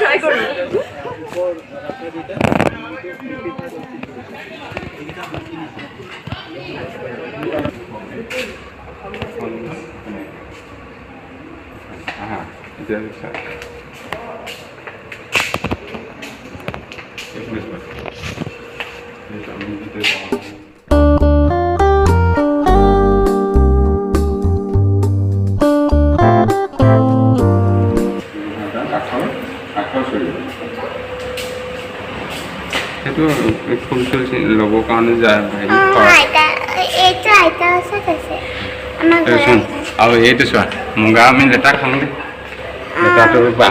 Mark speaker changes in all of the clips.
Speaker 1: Try কৰোঁ
Speaker 2: Aha, dia bisa. Ini semua. Ini tak mungkin kita. itu full logo কাৰণে যায় হেৰি
Speaker 3: এইটো আইতা আছে আমাৰ
Speaker 2: শুন আৰু এইটো চোৱা মুগা আমি লেটা খাওঁ দে লেটাটো বা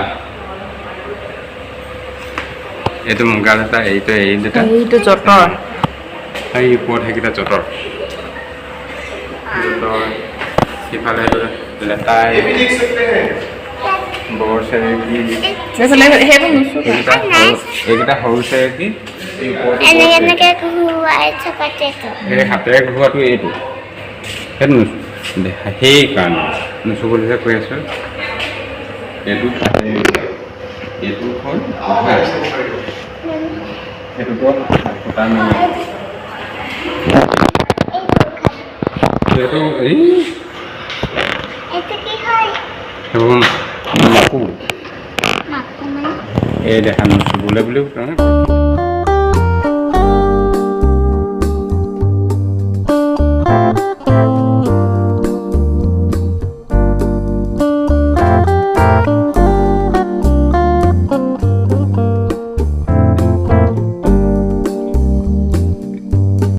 Speaker 2: এইটো মুগা লেটা এইটো এই লেটা
Speaker 1: এইটো জতৰ
Speaker 2: এই ওপৰত সেইকেইটা জতৰ সিফালে লেটাই বৰ চেৰেকি
Speaker 1: সেইবোৰ নুচুবা
Speaker 2: এইকেইটা সৰু চেৰেকি
Speaker 3: এনেকে ঘূৰাই থকাটো
Speaker 2: সেই হাতেৰে ঘূৰোৱাটো এইটো সেইটো সেইকাৰণে নুচুবলৈহে কৈ আছোঁ এইটো এইটো হ'ল সেইটোতো ফুটা নহয় এইটো এই
Speaker 3: এইটো কি হয়
Speaker 2: সেইবোৰ মাকো
Speaker 3: মাকো মানে
Speaker 2: এই দেখা নুচুবলৈ বুলিও